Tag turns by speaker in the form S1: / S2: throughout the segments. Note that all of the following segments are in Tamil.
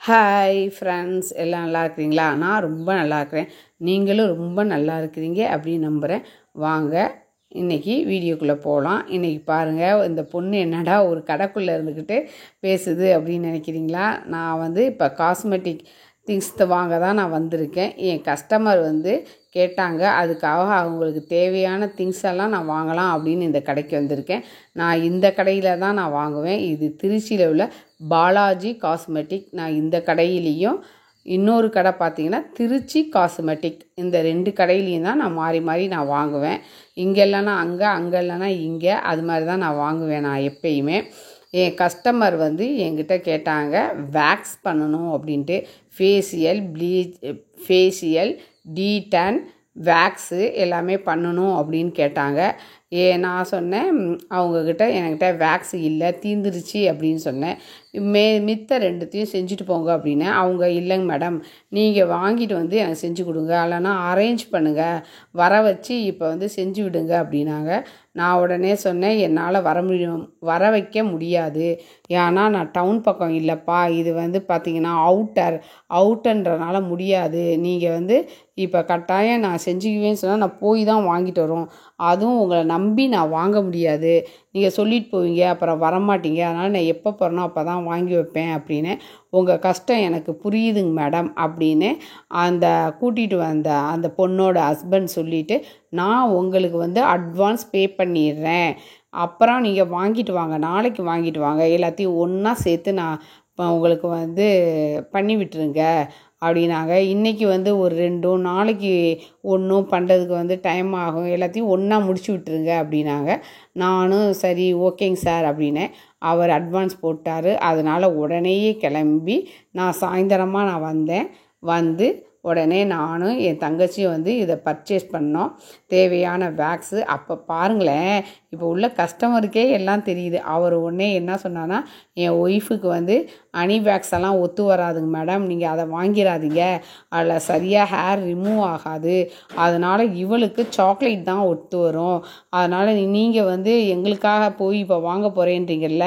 S1: ஹாய் ஃப்ரெண்ட்ஸ், எல்லாம் நல்லா இருக்கிறீங்களா? நான் ரொம்ப நல்லா இருக்கிறேன். நீங்களும் ரொம்ப நல்லா இருக்கிறீங்க அப்படின்னு நம்புகிறேன். வாங்க இன்றைக்கி வீடியோக்குள்ளே போகலாம். இன்றைக்கி பாருங்கள், இந்த பொண்ணு என்னடா ஒரு கடைக்குள்ளே இருந்துக்கிட்டு பேசுது அப்படின்னு நினைக்கிறீங்களா? நான் இப்போ காஸ்மெட்டிக் திங்ஸ் வாங்க தான் நான் வந்திருக்கேன். என் கஸ்டமர் கேட்டாங்க, அதுக்காக அவங்களுக்கு தேவையான திங்ஸ் எல்லாம் நான் வாங்கலாம் அப்படின்னு இந்த கடைக்கு வந்திருக்கேன். நான் இந்த கடையில் தான் நான் வாங்குவேன். இது திருச்சியில் உள்ள பாலாஜி காஸ்மெட்டிக். நான் இந்த கடையிலையும் இன்னொரு கடை பார்த்திங்கன்னா திருச்சி காஸ்மெட்டிக், இந்த 2 கடையிலையும் தான் நான் மாறி மாறி நான் வாங்குவேன். இங்கே இல்லைன்னா அங்கே, அங்கே இல்லைன்னா இங்கே, அது மாதிரி தான் நான் வாங்குவேன். நான் எப்பயுமே என் கஸ்டமர் என்கிட்ட கேட்டாங்க வேக்ஸ் பண்ணணும் அப்படின்ட்டு. ஃபேஷியல், ஃபேஷியல், டீடன், வேக்ஸு எல்லாமே பண்ணணும் அப்படின்னு கேட்டாங்க. நான் சொன்னேன் அவங்கக்கிட்ட, என்கிட்ட வேக்ஸ் இல்லை, தீந்துருச்சு அப்படின்னு சொன்னேன். மித்த 2த்தையும் செஞ்சுட்டு போங்க அப்படின்னு. அவங்க இல்லைங்க மேடம், நீங்கள் வாங்கிட்டு எனக்கு செஞ்சு கொடுங்க, இல்லைனா அரேஞ்ச் பண்ணுங்கள், வர வச்சு இப்போ செஞ்சு விடுங்க அப்படின்னாங்க. நான் உடனே சொன்னேன், என்னால் வர வைக்க முடியாது. ஏன்னா நான் டவுன் பக்கம் இல்லைப்பா, இது பார்த்திங்கன்னா அவுட்டன்றனால முடியாது. நீங்கள் இப்போ கட்டாயம் நான் செஞ்சுக்குவேன்னு சொன்னால் நான் போய் தான் வாங்கிட்டு வரோம். அதுவும் உங்களை நம்பி நான் வாங்க முடியாது. நீங்கள் சொல்லிட்டு போவீங்க, அப்புறம் வரமாட்டீங்க. அதனால் நான் எப்போ போகிறனோ அப்போ தான் வாங்கி வைப்பேன் அப்படின்னு. உங்கள் கஷ்டம் எனக்கு புரியுதுங்க மேடம் அப்படின்னு அந்த கூட்டிகிட்டு வந்த அந்த பொண்ணோட ஹஸ்பண்ட் சொல்லிவிட்டு, நான் உங்களுக்கு அட்வான்ஸ் பே பண்ணிடுறேன், அப்புறம் நீங்கள் வாங்கிட்டு வாங்க, நாளைக்கு வாங்கிட்டு வாங்க, எல்லாத்தையும் ஒன்றா சேர்த்து நான் உங்களுக்கு பண்ணி விட்டுருங்க அப்படின்னாங்க. இன்றைக்கி ஒரு 2 நாளைக்கு ஒன்றும் பண்ணுறதுக்கு டைம் ஆகும், எல்லாத்தையும் ஒன்றா முடிச்சு விட்டுருங்க அப்படின்னாங்க. நானும் சரி ஓகேங்க சார் அப்படின்னேன். அவர் அட்வான்ஸ் போட்டார். அதனால் உடனேயே கிளம்பி நான் சாயந்தரமாக நான் வந்தேன். உடனே நானும் என் தங்கச்சியும் இதை பர்ச்சேஸ் பண்ணோம், தேவையான வேக்ஸு. அப்போ பாருங்களேன், இப்போ உள்ள கஸ்டமருக்கே எல்லாம் தெரியுது. அவர் உடனே என்ன சொன்னான்னா, என் ஒய்ஃபுக்கு அனி வேக்ஸ் எல்லாம் ஒத்து வராதுங்க மேடம், நீங்கள் அதை வாங்கிடாதீங்க, அதில் சரியாக ஹேர் ரிமூவ் ஆகாது, அதனால் இவளுக்கு சாக்லேட் தான் ஒத்து வரும், அதனால் நீங்கள் எங்களுக்காக போய் இப்போ வாங்க போகிறேன்றீங்கல்ல,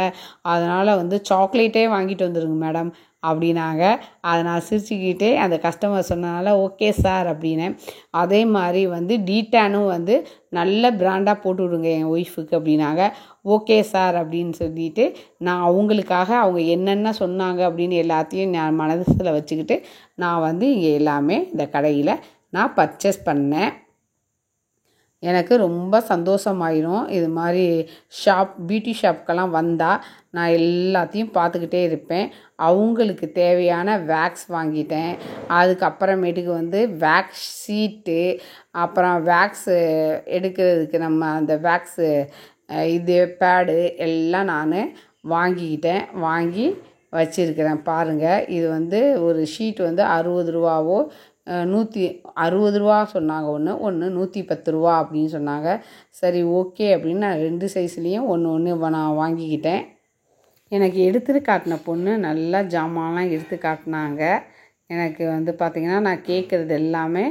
S1: அதனால் சாக்லேட்டே வாங்கிட்டு வந்துடுங்க மேடம் அப்படின்னாங்க. அதை நான் சிரிச்சுக்கிட்டே அந்த கஸ்டமர் சொன்னனால ஓகே சார் அப்படின்னேன். அதே மாதிரி டீட்டானும் நல்ல பிராண்டாக போட்டு விடுங்க என் ஒய்ஃபுக்கு அப்படின்னாங்க. ஓகே சார் அப்படின்னு சொல்லிட்டு நான் அவங்களுக்காக அவங்க என்னென்ன சொன்னாங்க அப்படின்னு எல்லாத்தையும் நான் மனசில் வச்சுக்கிட்டு நான் இங்கே எல்லாமே இந்த கடையில் நான் பர்ச்சேஸ் பண்ணேன். எனக்கு ரொம்ப சந்தோஷமாயிரும். இது மாதிரி பியூட்டி ஷாப்புக்கெல்லாம் வந்தால் நான் எல்லாத்தையும் பார்த்துக்கிட்டே இருப்பேன். அவங்களுக்கு தேவையான வேக்ஸ் வாங்கிட்டேன். அதுக்கப்புறமேட்டுக்கு வேக்ஸ் ஷீட்டு, அப்புறம் வேக்ஸு எடுக்கிறதுக்கு நம்ம அந்த வேக்ஸு பேடு எல்லாம் நான் வாங்கி வச்சுருக்கிறேன். பாருங்கள், இது ஒரு ஷீட் 60 ரூபாவோ 160 ரூபா சொன்னாங்க. ஒன்று 110 ரூபா அப்படின்னு சொன்னாங்க. சரி ஓகே அப்படின்னு நான் 2 சைஸ்லேயும் ஒன்று நான் வாங்கிக்கிட்டேன். எனக்கு எடுத்துகிட்டு காட்டின பொண்ணு நல்லா ஜாமான்லாம் எடுத்து காட்டினாங்க. எனக்கு பார்த்திங்கன்னா நான் கேட்குறது எல்லாமே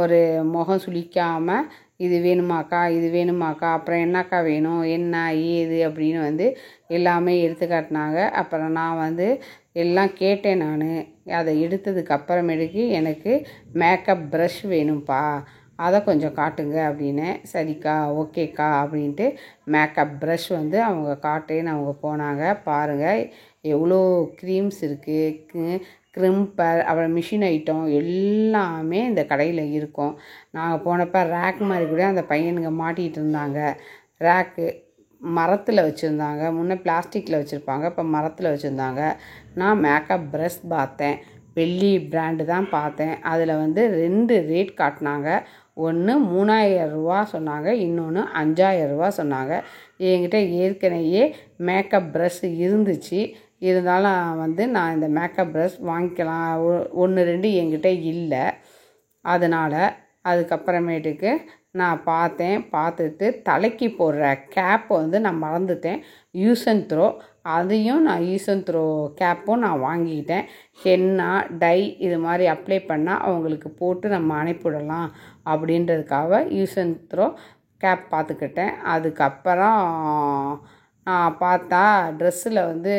S1: ஒரு முகம் சுளிக்காமல், இது வேணுமாக்கா, இது வேணுமாக்கா, அப்புறம் என்னக்கா வேணும், என்ன ஏது அப்படின்னு எல்லாமே எடுத்து காட்டினாங்க. அப்புறம் நான் எல்லாம் கேட்டேன். நான் அதை எடுத்ததுக்கு அப்புறமேட்டுக்கு எனக்கு மேக்கப் ப்ரஷ் வேணும்ப்பா, அதை கொஞ்சம் காட்டுங்க அப்படின்னேன். சரிக்கா ஓகேக்கா அப்படின்ட்டு மேக்கப் ப்ரஷ் அவங்க காட்டேன்னு அவங்க போனாங்க. பாருங்கள் எவ்வளோ க்ரீம்ஸ் இருக்குது, க்ரிம்பர், அப்புறம் மிஷின் ஐட்டம் எல்லாமே இந்த கடையில் இருக்கும். நாங்கள் போனப்போ ரேக் மாதிரி கூட அந்த பையனுங்க மாட்டிகிட்டு இருந்தாங்க. ரேக்கு மரத்தில் வச்சுருந்தாங்க, முன்னே பிளாஸ்டிக்கில் வச்சுருப்பாங்க, இப்போ மரத்தில் வச்சுருந்தாங்க. நான் மேக்கப் ப்ரஷ் பார்த்தேன், வெள்ளி பிராண்டு தான் பார்த்தேன். அதில் 2 ரேட் காட்டினாங்க. ஒன்று 3000 ரூபா சொன்னாங்க, இன்னொன்று 5000 ரூபா சொன்னாங்க. என்கிட்ட ஏற்கனவே மேக்கப் ப்ரஷ் இருந்துச்சு, இருந்தாலும் நான் இந்த மேக்கப் ப்ரஷ் வாங்கிக்கலாம், 1 2 என்கிட்ட இல்லை. அதனால் அதுக்கப்புறமேட்டுக்கு நான் பார்த்துட்டு தலைக்கு போடுற கேப்பை நான் மறந்துட்டேன், யூஸ் அண்ட் த்ரோ. அதையும் நான் யூஸ் அண்ட் த்ரோ கேப்பும் நான் வாங்கிக்கிட்டேன். ஹென்னா டை இது மாதிரி அப்ளை பண்ணால் அவங்களுக்கு போட்டு நம்ம அனுப்பிவிடலாம் அப்படின்றதுக்காக யூஸ் அண்ட் த்ரோ கேப் பார்த்துக்கிட்டேன். அதுக்கப்புறம் பார்த்தா ட்ரெஸ்ஸில் வந்து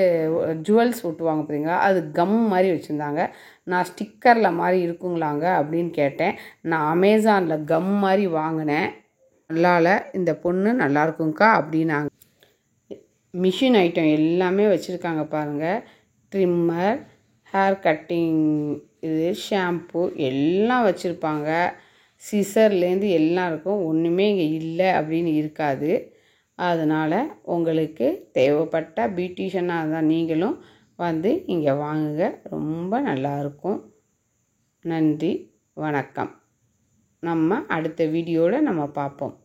S1: ஜுவல்ஸ் ஒட்டுவாங்க பார்த்தீங்களா, அது கம் மாதிரி வச்சுருந்தாங்க. நான் ஸ்டிக்கரில் மாதிரி இருக்குங்களாங்க அப்படின்னு கேட்டேன். நான் அமேசானில் கம் மாதிரி வாங்கினேன். நல்லால, இந்த பொண்ணு நல்லாயிருக்குங்க்கா அப்படின்னாங்க. மிஷின் ஐட்டம் எல்லாமே வச்சுருக்காங்க பாருங்கள். ட்ரிம்மர், ஹேர் கட்டிங், இது ஷாம்பு எல்லாம் வச்சுருப்பாங்க. சிசர்லேருந்து எல்லாம் இருக்கும். ஒன்றுமே இங்கே இல்லை அப்படின்னு இருக்காது. அதனால் உங்களுக்கு தேவைப்பட்ட பியூட்டிஷியனாக இருந்தால் நீங்களும் வந்து இங்கே வாங்குங்க. ரொம்ப நல்லாயிருக்கும். நன்றி, வணக்கம். நம்ம அடுத்த வீடியோவில் நம்ம பார்ப்போம்.